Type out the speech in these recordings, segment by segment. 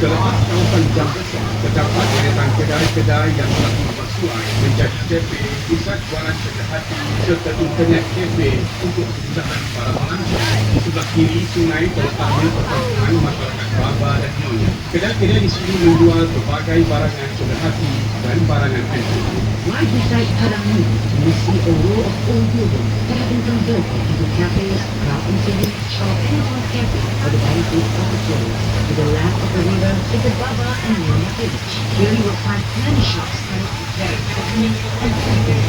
Selepas kawasan jam besar, terdapat deretan kedai-kedai yang telah bersuai menjadi kafe, pusat jualan sederhana serta internet kafe untuk kesusahan para pelancong. Di sebelah kiri sungai terletaknya perkampungan masyarakat Baba dan Nyonya. Kedai-kedai di sini menjual pelbagai barangan sederhana dan barangan antik. Right beside Padang Mulu, you see a row of old buildings that have been converted into cafes, Kraken City, or Penthouse Cafe for the benefit of the tourists. To the left of the river is the Baba and Nyonya village. Here you will find many shops and very ethnic and friendly.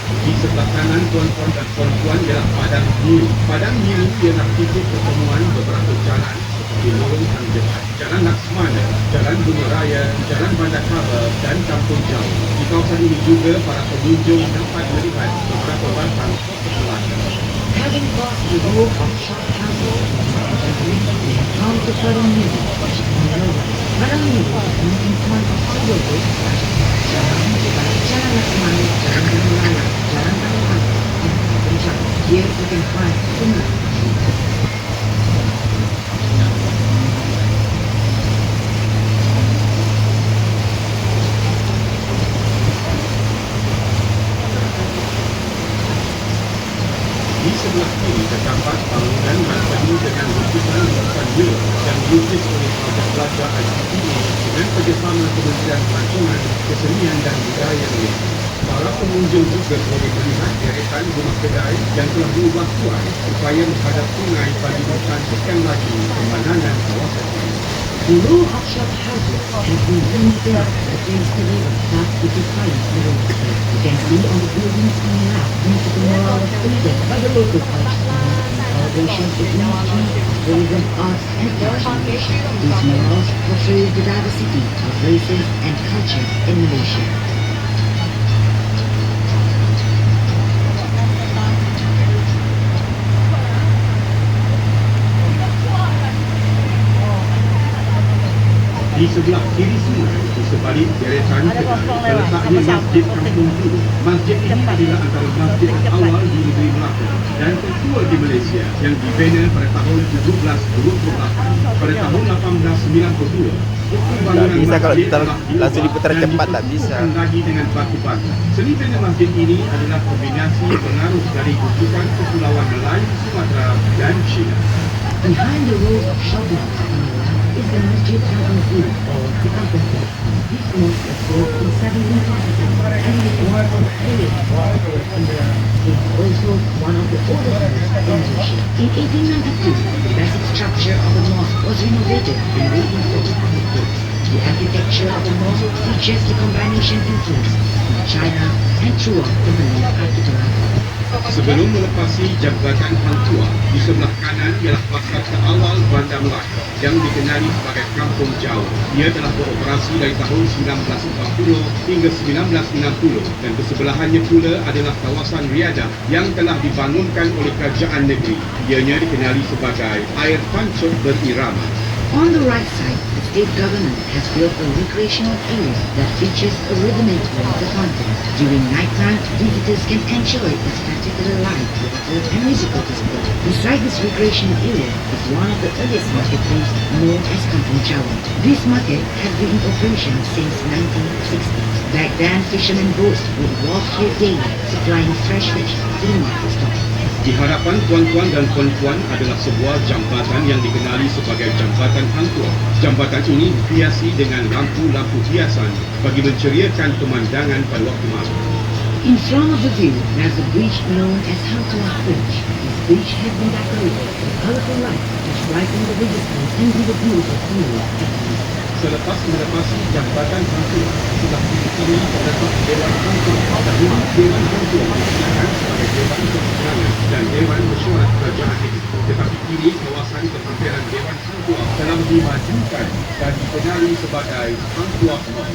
Di sebelah kanan tuan-tuan dan puan-puan ialah Padang Biru. Padang Biru ialah titik pertemuan beberapa jalan seperti Lorong Anjebat, Jalan Laksmana, Jalan Bunga Raya, Jalan Bandar Kaba dan Kampung Jauh. Di kawasan ini juga para pengunjung dapat melihat beberapa batang perlahan. Having crossed the road of Shop Castle, we have come to Padang Mulu, which is on the right. Padang Mulu is a meeting point of several roads such as Jalan Anjebat, Jalan Laksmana, Jalan Bunga Raya, Jalan Bandar Kaba, and Kampung Jauh. Here you can find similar streets. Di sebelah kiri terdapat bangunan bertemu dengan lukisan mula yang dilukis oleh pelajar-pelajar ICTA dengan kerjasama Kementerian Pelancongan, Kesenian dan Budaya Malaysia. Para pengunjung juga boleh melihat deretan rumah kedai yang telah diubah tuai supaya menghadap sungai bagi mencantikkan lagi pemandangan kawasan ini. The row of shop houses has been renovated against the river that beautifies the roadside. You can see on the buildings on the left into the mural of freedom by the local artists. Celebrations of unity, tourism, arts and culture. These murals portray the diversity of races and cultures in Malaysia. Di sebelah kiri sungai, di sebalik deretan kedai, terletaknya Masjid Kampung Julu. Masjid ini adalah antara masjid awal di negeri Melaka dan tertua di Malaysia yang dibina pada tahun 1728. Pada tahun 1892, tak bisa kalau kita langsung diputar cepat, tak bisa. Lagi dengan batu bata. Seni bina masjid ini adalah kombinasi pengaruh dari gugusan Kepulauan Melayu, Sumatera dan China. Behind the rows of shopping is the Masjid Kampung Julu or the Kampung Julu. This mosque was built in 1727 and is one of the earliest mosques in the world. It is also one of the oldest mosques in Malaysia. In 1892, the basic structure of the mosque was renovated and reinforced with brick. The architecture of the mosque features the combination influence from China and throughout the Malay archipelago. Sebelum melepasi Jambatan Hang Tuah, di sebelah kanan ialah pasar terawal Bandar Melaka yang dikenali sebagai Kampung Jauh. Ia telah beroperasi dari tahun 1940 hingga 1960 dan kesebelahannya pula adalah kawasan Riadah yang telah dibangunkan oleh kerajaan negeri. Ianya dikenali sebagai air pancuk berirama. On the right side, the state government has built a recreational area that features a rhythmic water fountain. During nighttime, visitors can enjoy a spectacular light, water and musical display. Beside this recreational area is one of the earliest marketplaces known as Kampung Jauh. This market has been in operation since 1960. Back then, fishermen boats would walk here daily, supplying fresh fish to the market stall. Di hadapan tuan-tuan dan puan-puan adalah sebuah jambatan yang dikenali sebagai Jambatan Hang Tuah. Jambatan ini dihiasi dengan lampu-lampu hiasan bagi menceriakan pemandangan pada waktu malam. In front of the view, there's a bridge known as Hang Tuah Bridge. This bridge has been decorated with colorful lights to brighten the resistance and give a beautiful view. Selepas melepasi Jambatan Hang Tuah, sebelah kiri terdapat Dewan Hang Tuah. Dahulu Dewan Hang Tuah digunakan sebagai Dewan Persidangan dan Dewan Mesyuarat Kerajaan negeri. Tetapi kini kawasan kehampiran Dewan Hang Tuah telah dimajukan dan dikenali sebagai Hang Tuah Mall.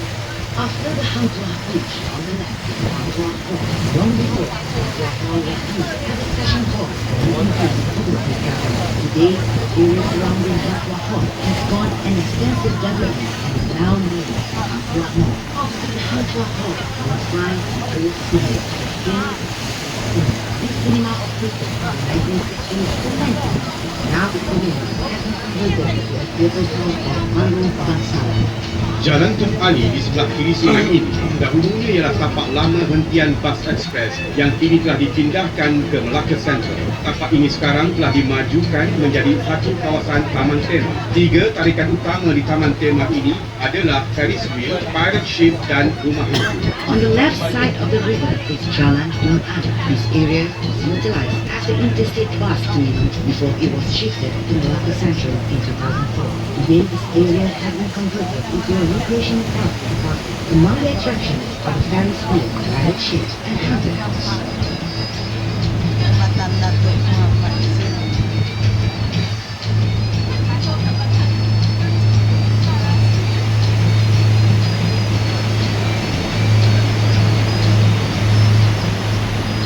After the Hang Tuah Bridge on the left is the Hang Tuah Hall. Long before, Hang Tuah Hall was used as a session hall for meetings and public gatherings. Today, the area surrounding Hang Tuah Hall has gone an extensive development and is now known as Hang Tuah Mall. After the Hang Tuah Hall, you will find the old cinema. This cinema operated from 1960s to 1960s. Now the cinema has been converted to a theatre town of Bandung Bangsal. Jalan Tun Ali di sebelah kiri sungai ini dahulunya ialah tapak lama hentian bas ekspres yang kini telah dipindahkan ke Melaka Central. Tapak ini sekarang telah dimajukan menjadi satu kawasan taman tema. 3 tarikan utama di taman tema ini adalah Ferris wheel, pirate ship dan rumah hantu. On the left side of the river is Jalan Tun Ali. This area was utilized as the interstate bus terminal before it was shifted to Melaka Central in 2004. Today, this area has been converted into a recreational park. Among the attractions are the Ferris wheel, pirate ships, and haunted house. Matan Datuk Muhammad Zain.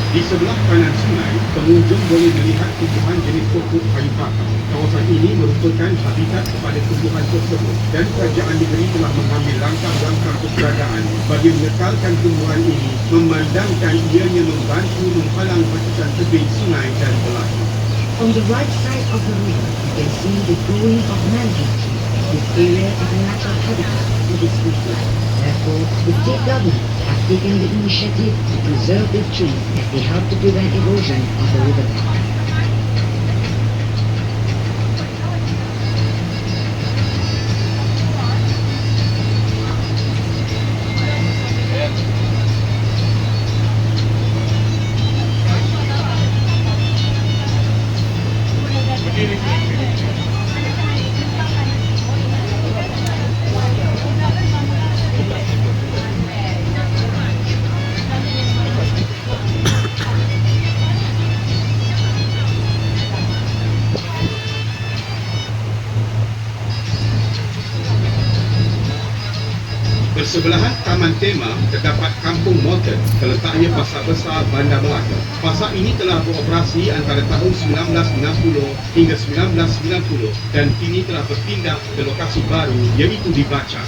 Di sebelah kanan sungai, pengunjung boleh melihat tumbuhan jenis pokok kayu bakar. Kawasan ini merupakan habitat kepada tumbuhan tersebut dan kerajaan negeri telah mengambil langkah-langkah keberadaan bagi mengekalkan tumbuhan ini memandangkan ianya membantu menghalang batusan tebing sungai dan belaka. On the right side of the river, you can see the growing of mangrove trees. This area is a natural habitat for this species. Therefore, the state government has taken the initiative to preserve these trees as they help to prevent erosion of the riverbank. Bersebelahan Taman Tema terdapat Kampung Moten, terletaknya Pasar Besar Bandar Melaka. Pasar ini telah beroperasi antara tahun 1960 hingga 1990 dan kini telah berpindah ke lokasi baru iaitu di Bacang.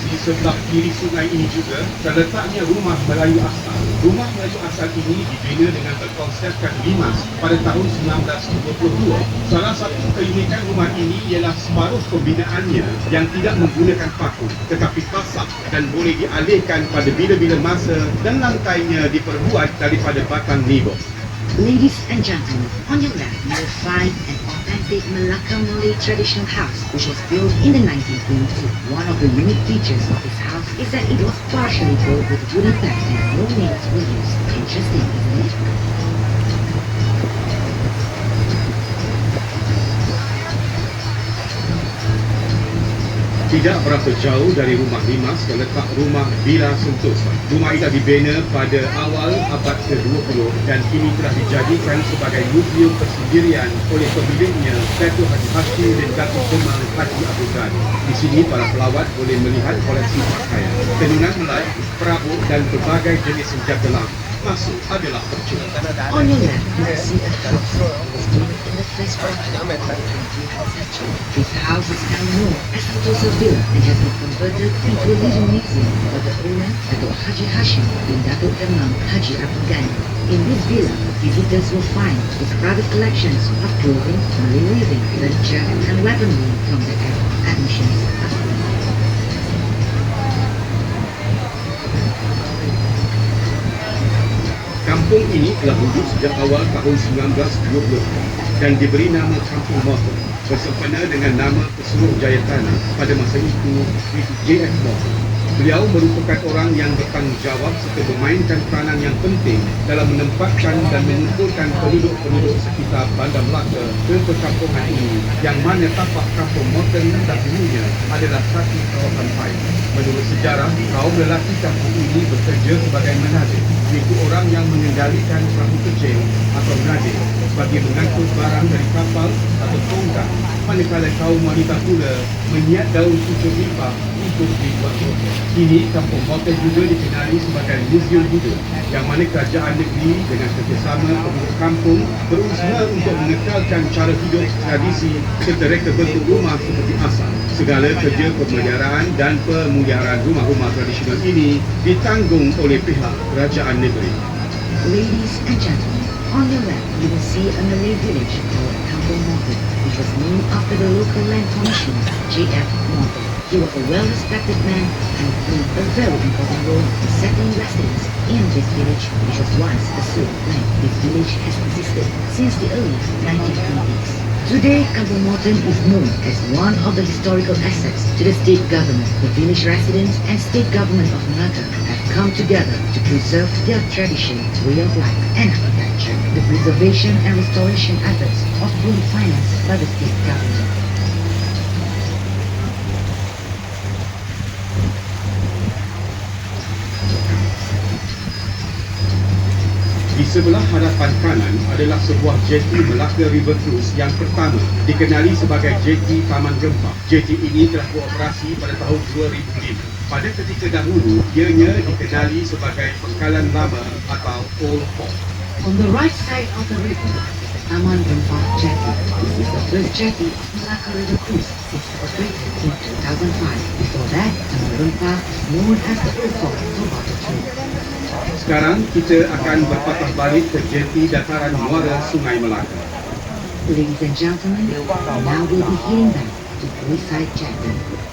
Di sebelah kiri sungai ini juga terletaknya Rumah Melayu Asal. Rumah Melayu Asal ini dibina dengan berkonsepkan limas pada tahun 1922. Salah satu keunikan rumah ini ialah separuh pembinaannya yang tidak menggunakan paku tetapi pasak dan boleh dialihkan pada bila-bila masa dan lantainya diperbuat daripada batang nibo. Ladies and gentlemen, on your left you will find an authentic Melaka Malay traditional house which was built in the 1922. One of the unique features of this house is that it was partially built with wooden planks and no nails were used. Interesting, isn't it? Tidak berapa jauh dari rumah limas terletak rumah Bila Sentosa. Rumah ini dibina pada awal abad ke-20 dan kini telah dijadikan sebagai museum persendirian oleh pemiliknya Datuk Haji Hashim dan Datuk Kemal Haji Abdul Ghani. Di sini para pelawat boleh melihat koleksi pakaian, tenunan Melayu, perabot dan berbagai jenis senjata lama. Masuk adalah percuma. On your left, you will see a house. It was built in the first quarter of the 20th century. This house is now known as Sentosa Villa and has been converted into a living museum for the owner, Datuk Haji Hashim bin Datuk Kemal Haji Abdul Ghani. In this villa, visitors will find his private collections of clothing, Malay weaving, furniture, and weaponry from the era. Admissions are free. Kampung ini telah wujud sejak awal tahun 1920 dan diberi nama Kampung Moten bersempena dengan nama Pesuruh Jayatana pada masa itu, J.F. Moten. Beliau merupakan orang yang bertanggungjawab serta memainkan peranan yang penting dalam menempatkan dan mengumpulkan penduduk-penduduk sekitar Bandar Melaka ke perkampungan ini, yang mana tapak Kampung Moten dahulunya adalah satu kawasan paya. Menurut sejarah, kaum lelaki kampung ini bekerja sebagai menadir, iaitu orang yang mengendalikan perahu kecil atau menadir bagi mengangkut barang dari kapal atau tonggak, manakala kaum wanita pula menyiat daun pucuk limbah untuk dibuat hotel. Kini kampung hotel juga dikenali sebagai muzium hidup, yang mana kerajaan negeri dengan kerjasama penduduk kampung berusaha untuk mengekalkan cara hidup tradisi serta reka bentuk rumah seperti asal. Segala kerja pemeliharaan dan pemuliharaan rumah-rumah tradisional ini ditanggung oleh pihak kerajaan negeri. Ladies and gentlemen, on your left you will see a Malay village called Kampung Motor, which was named after the local land commissioner, J.F. Motor. He was a well-respected man and played a very important role in settling residents in this village, which was once a Sioux land. This village has existed since the early 1920s. Today, Kampung Morton is known as one of the historical assets to the state government. The village residents and state government of Malacca have come together to preserve their tradition, way of life, and architecture. The preservation and restoration efforts are fully financed by the state government. Di sebelah hadapan kanan adalah sebuah jeti Melaka River Cruise yang pertama, dikenali sebagai jeti Taman Rempah. Jeti ini telah beroperasi pada tahun 2005. Pada ketika dahulu, ianya dikenali sebagai Pangkalan Lama atau Old Port. On the right side of the river is the Taman Rempah Jetty. This is the first jetty of Malacca River Cruise since operated in 2005. Before that, Taman Rempah was known as the Old Port for Batu Trade. Sekarang kita akan berpatah balik ke jeti dataran muara Sungai Melaka. Ladies and gentlemen, now we'll be heading back to Suicide Jetty.